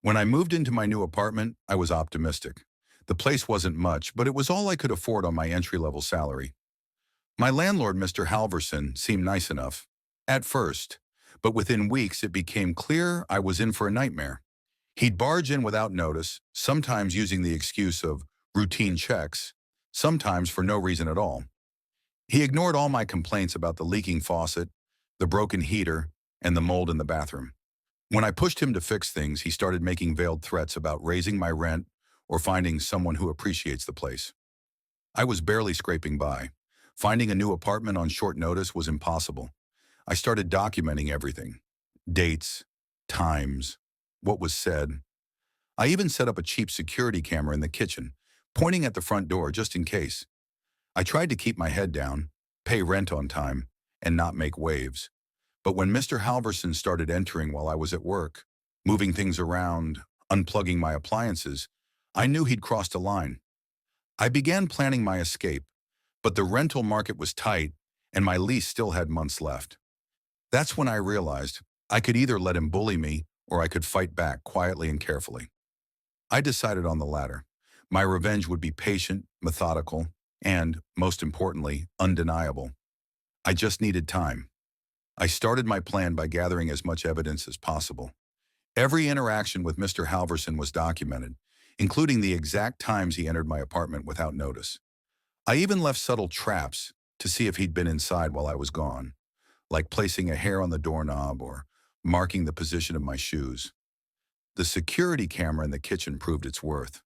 When I moved into my new apartment, I was optimistic. The place wasn't much, but it was all I could afford on my entry-level salary. My landlord, Mr. Halverson, seemed nice enough. At first. But within weeks, it became clear I was in for a nightmare. He'd barge in without notice, sometimes using the excuse of routine checks, sometimes for no reason at all. He ignored all my complaints about the leaking faucet, the broken heater, and the mold in the bathroom. When I pushed him to fix things, he started making veiled threats about raising my rent or finding someone who appreciates the place. I was barely scraping by. Finding a new apartment on short notice was impossible. I started documenting everything. Dates, times, what was said. I even set up a cheap security camera in the kitchen, pointing at the front door just in case. I tried to keep my head down, pay rent on time, and not make waves. But when Mr. Halverson started entering while I was at work, moving things around, unplugging my appliances, I knew he'd crossed a line. I began planning my escape, but the rental market was tight and my lease still had months left. That's when I realized I could either let him bully me or I could fight back quietly and carefully. I decided on the latter. My revenge would be patient, methodical, and, most importantly, undeniable. I just needed time. I started my plan by gathering as much evidence as possible. Every interaction with Mr. Halverson was documented, including the exact times he entered my apartment without notice. I even left subtle traps to see if he'd been inside while I was gone, like placing a hair on the doorknob or marking the position of my shoes. The security camera in the kitchen proved its worth.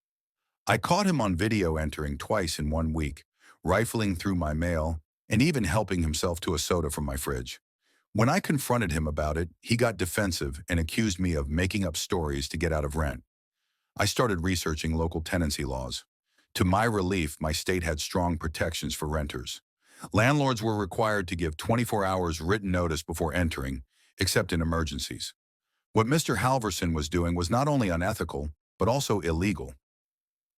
I caught him on video entering twice in 1 week, rifling through my mail, and even helping himself to a soda from my fridge. When I confronted him about it, he got defensive and accused me of making up stories to get out of rent. I started researching local tenancy laws. To my relief, my state had strong protections for renters. Landlords were required to give 24 hours written notice before entering, except in emergencies. What Mr. Halverson was doing was not only unethical, but also illegal.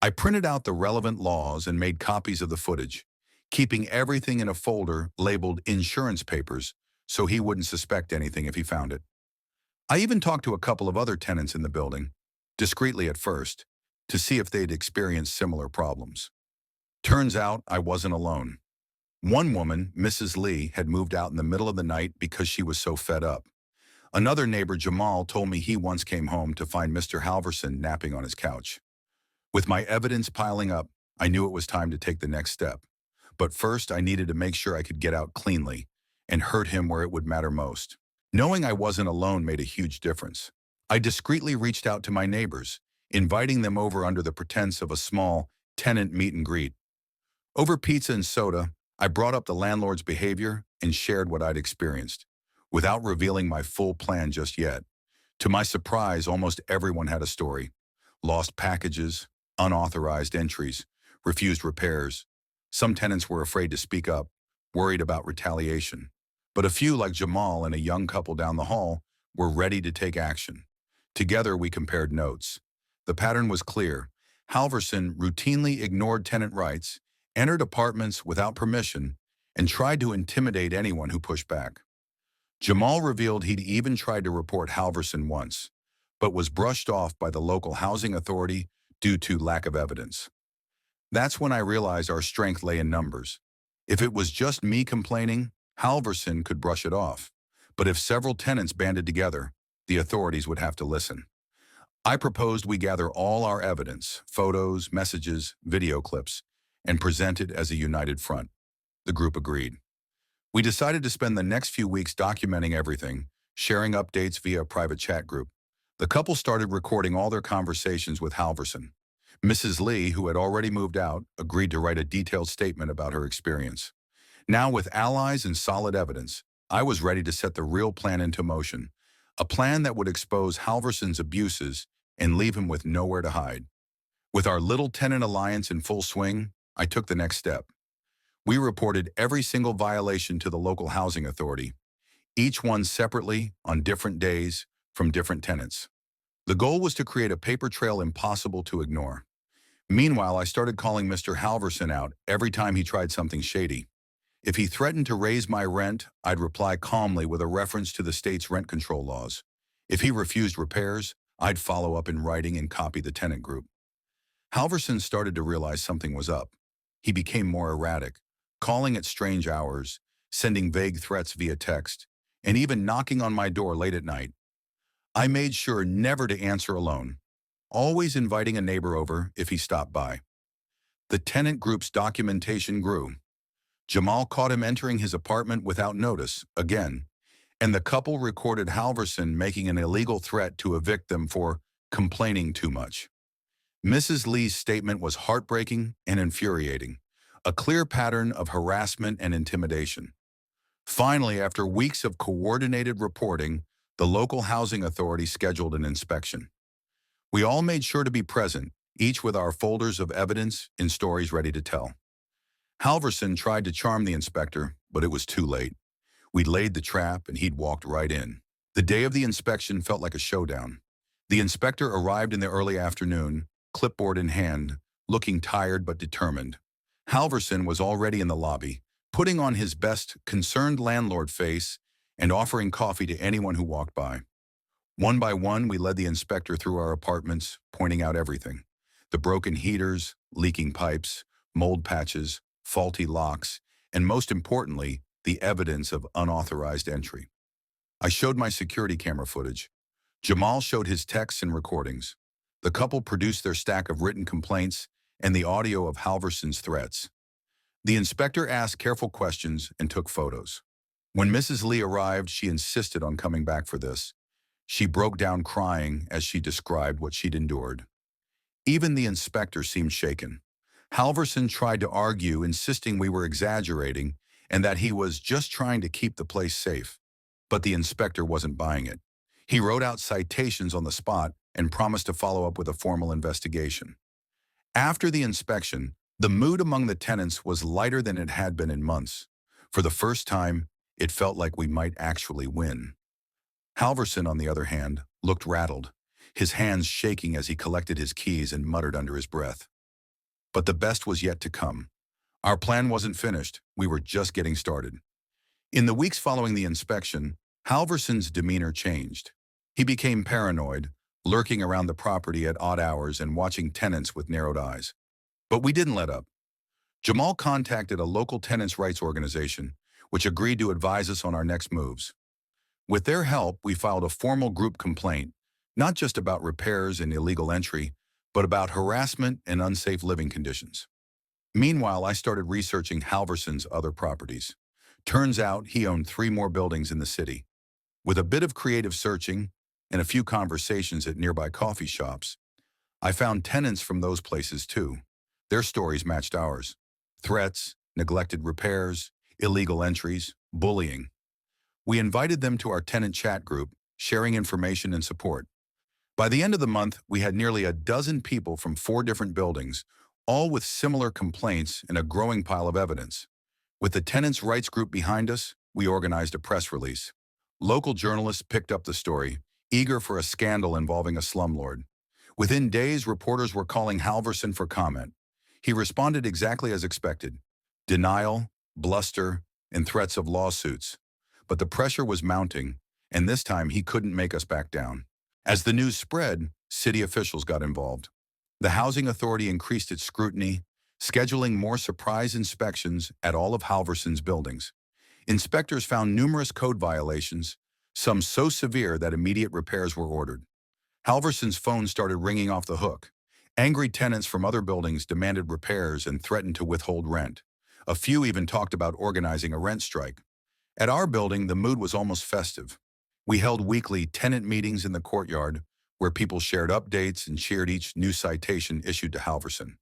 I printed out the relevant laws and made copies of the footage, keeping everything in a folder labeled insurance papers so he wouldn't suspect anything if he found it. I even talked to a couple of other tenants in the building, discreetly at first, to see if they'd experienced similar problems. Turns out I wasn't alone. One woman, Mrs. Lee, had moved out in the middle of the night because she was so fed up. Another neighbor, Jamal, told me he once came home to find Mr. Halverson napping on his couch. With my evidence piling up, I knew it was time to take the next step. But first, I needed to make sure I could get out cleanly and hurt him where it would matter most. Knowing I wasn't alone made a huge difference. I discreetly reached out to my neighbors, inviting them over under the pretense of a small tenant meet and greet. Over pizza and soda, I brought up the landlord's behavior and shared what I'd experienced, without revealing my full plan just yet. To my surprise, almost everyone had a story. Lost packages, unauthorized entries, refused repairs. Some tenants were afraid to speak up, worried about retaliation. But a few, like Jamal and a young couple down the hall, were ready to take action. Together, we compared notes. The pattern was clear. Halverson routinely ignored tenant rights, entered apartments without permission, and tried to intimidate anyone who pushed back. Jamal revealed he'd even tried to report Halverson once, but was brushed off by the local housing authority due to lack of evidence. That's when I realized our strength lay in numbers. If it was just me complaining, Halverson could brush it off. But if several tenants banded together, the authorities would have to listen. I proposed we gather all our evidence, photos, messages, video clips, and present it as a united front. The group agreed. We decided to spend the next few weeks documenting everything, sharing updates via a private chat group. The couple started recording all their conversations with Halverson. Mrs. Lee, who had already moved out, agreed to write a detailed statement about her experience. Now, with allies and solid evidence, I was ready to set the real plan into motion, a plan that would expose Halverson's abuses and leave him with nowhere to hide. With our little tenant alliance in full swing, I took the next step. We reported every single violation to the local housing authority, each one separately on different days from different tenants. The goal was to create a paper trail impossible to ignore. Meanwhile, I started calling Mr. Halverson out every time he tried something shady. If he threatened to raise my rent, I'd reply calmly with a reference to the state's rent control laws. If he refused repairs, I'd follow up in writing and copy the tenant group. Halverson started to realize something was up. He became more erratic, calling at strange hours, sending vague threats via text, and even knocking on my door late at night. I made sure never to answer alone, always inviting a neighbor over if he stopped by. The tenant group's documentation grew. Jamal caught him entering his apartment without notice, again, and the couple recorded Halverson making an illegal threat to evict them for complaining too much. Mrs. Lee's statement was heartbreaking and infuriating, a clear pattern of harassment and intimidation. Finally, after weeks of coordinated reporting, the local housing authority scheduled an inspection. We all made sure to be present, each with our folders of evidence and stories ready to tell. Halverson tried to charm the inspector, but it was too late. We'd laid the trap and he'd walked right in. The day of the inspection felt like a showdown. The inspector arrived in the early afternoon, clipboard in hand, looking tired but determined. Halverson was already in the lobby, putting on his best concerned landlord face and offering coffee to anyone who walked by. One by one, we led the inspector through our apartments, pointing out everything. The broken heaters, leaking pipes, mold patches, faulty locks, and most importantly, the evidence of unauthorized entry. I showed my security camera footage. Jamal showed his texts and recordings. The couple produced their stack of written complaints and the audio of Halverson's threats. The inspector asked careful questions and took photos. When Mrs. Lee arrived, she insisted on coming back for this. She broke down crying as she described what she'd endured. Even the inspector seemed shaken. Halverson tried to argue, insisting we were exaggerating and that he was just trying to keep the place safe. But the inspector wasn't buying it. He wrote out citations on the spot and promised to follow up with a formal investigation. After the inspection, the mood among the tenants was lighter than it had been in months. For the first time, it felt like we might actually win. Halverson, on the other hand, looked rattled, his hands shaking as he collected his keys and muttered under his breath. But the best was yet to come. Our plan wasn't finished, we were just getting started. In the weeks following the inspection, Halverson's demeanor changed. He became paranoid, lurking around the property at odd hours and watching tenants with narrowed eyes. But we didn't let up. Jamal contacted a local tenants' rights organization, which agreed to advise us on our next moves. With their help, we filed a formal group complaint, not just about repairs and illegal entry, but about harassment and unsafe living conditions. Meanwhile, I started researching Halverson's other properties. Turns out he owned 3 more buildings in the city. With a bit of creative searching and a few conversations at nearby coffee shops, I found tenants from those places too. Their stories matched ours. Threats, neglected repairs, illegal entries, bullying. We invited them to our tenant chat group, sharing information and support. By the end of the month, we had nearly a dozen people from 4 different buildings, all with similar complaints and a growing pile of evidence. With the tenants' rights group behind us, we organized a press release. Local journalists picked up the story, eager for a scandal involving a slumlord. Within days, reporters were calling Halverson for comment. He responded exactly as expected: denial, bluster, and threats of lawsuits. But the pressure was mounting, and this time he couldn't make us back down. As the news spread, city officials got involved. The housing authority increased its scrutiny, scheduling more surprise inspections at all of Halverson's buildings. Inspectors found numerous code violations, some so severe that immediate repairs were ordered. Halverson's phone started ringing off the hook. Angry tenants from other buildings demanded repairs and threatened to withhold rent. A few even talked about organizing a rent strike. At our building, the mood was almost festive. We held weekly tenant meetings in the courtyard where people shared updates and cheered each new citation issued to Halverson.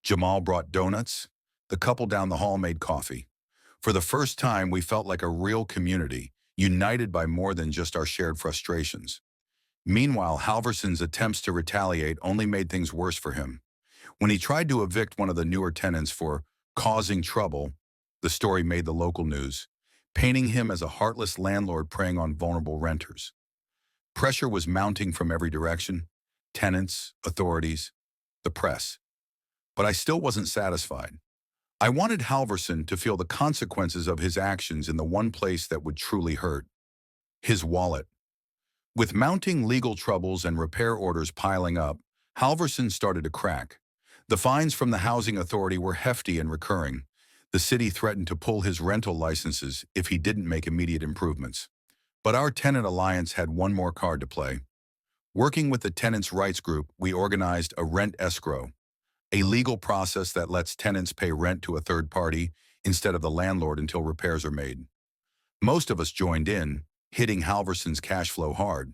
Jamal brought donuts. The couple down the hall made coffee. For the first time, we felt like a real community, united by more than just our shared frustrations. Meanwhile, Halverson's attempts to retaliate only made things worse for him. When he tried to evict one of the newer tenants for causing trouble, the story made the local news, painting him as a heartless landlord preying on vulnerable renters. Pressure was mounting from every direction: tenants, authorities, the press. But I still wasn't satisfied. I wanted Halverson to feel the consequences of his actions in the one place that would truly hurt: his wallet. With mounting legal troubles and repair orders piling up, Halverson started to crack. The fines from the housing authority were hefty and recurring. The city threatened to pull his rental licenses if he didn't make immediate improvements. But our tenant alliance had one more card to play. Working with the tenants' rights group, we organized a rent escrow, a legal process that lets tenants pay rent to a third party instead of the landlord until repairs are made. Most of us joined in, hitting Halverson's cash flow hard.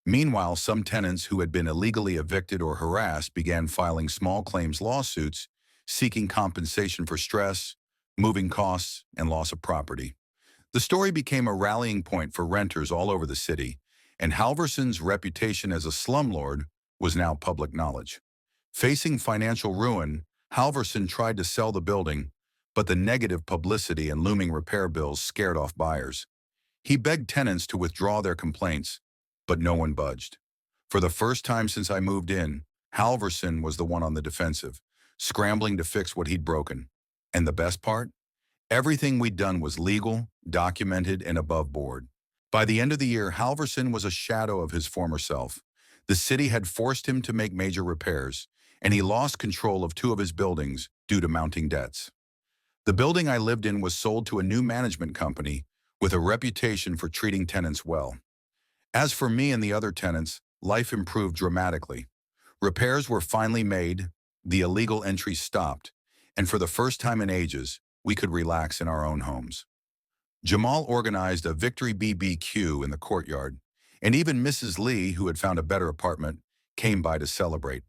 Meanwhile, some tenants who had been illegally evicted or harassed began filing small claims lawsuits, seeking compensation for stress, moving costs, and loss of property. The story became a rallying point for renters all over the city, and Halverson's reputation as a slumlord was now public knowledge. Facing financial ruin, Halverson tried to sell the building, but the negative publicity and looming repair bills scared off buyers. He begged tenants to withdraw their complaints, but no one budged. For the first time since I moved in, Halverson was the one on the defensive, scrambling to fix what he'd broken. And the best part? Everything we'd done was legal, documented, and above board. By the end of the year, Halverson was a shadow of his former self. The city had forced him to make major repairs, and he lost control of two of his buildings due to mounting debts. The building I lived in was sold to a new management company with a reputation for treating tenants well. As for me and the other tenants, life improved dramatically. Repairs were finally made, the illegal entries stopped, and for the first time in ages, we could relax in our own homes. Jamal organized a victory BBQ in the courtyard, and even Mrs. Lee, who had found a better apartment, came by to celebrate.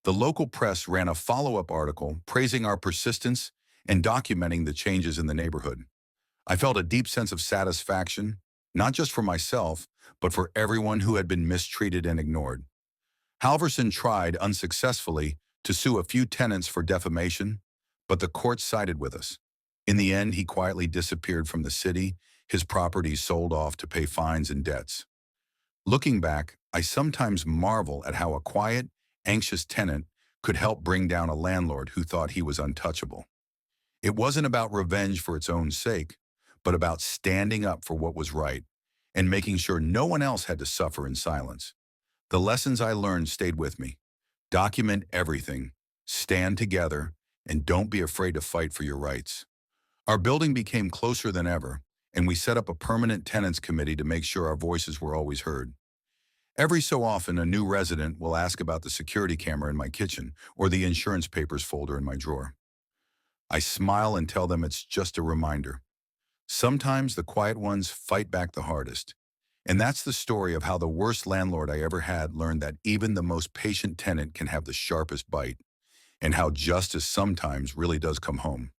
The local press ran a follow-up article praising our persistence and documenting the changes in the neighborhood. I felt a deep sense of satisfaction, not just for myself, but for everyone who had been mistreated and ignored. Halverson tried, unsuccessfully, to sue a few tenants for defamation, but the court sided with us. In the end, he quietly disappeared from the city, his properties sold off to pay fines and debts. Looking back, I sometimes marvel at how a quiet, anxious tenant could help bring down a landlord who thought he was untouchable. It wasn't about revenge for its own sake, but about standing up for what was right and making sure no one else had to suffer in silence. The lessons I learned stayed with me. Document everything, stand together, and don't be afraid to fight for your rights. Our building became closer than ever, and we set up a permanent tenants committee to make sure our voices were always heard. Every so often, a new resident will ask about the security camera in my kitchen or the insurance papers folder in my drawer. I smile and tell them it's just a reminder. Sometimes the quiet ones fight back the hardest. And that's the story of how the worst landlord I ever had learned that even the most patient tenant can have the sharpest bite, and how justice sometimes really does come home.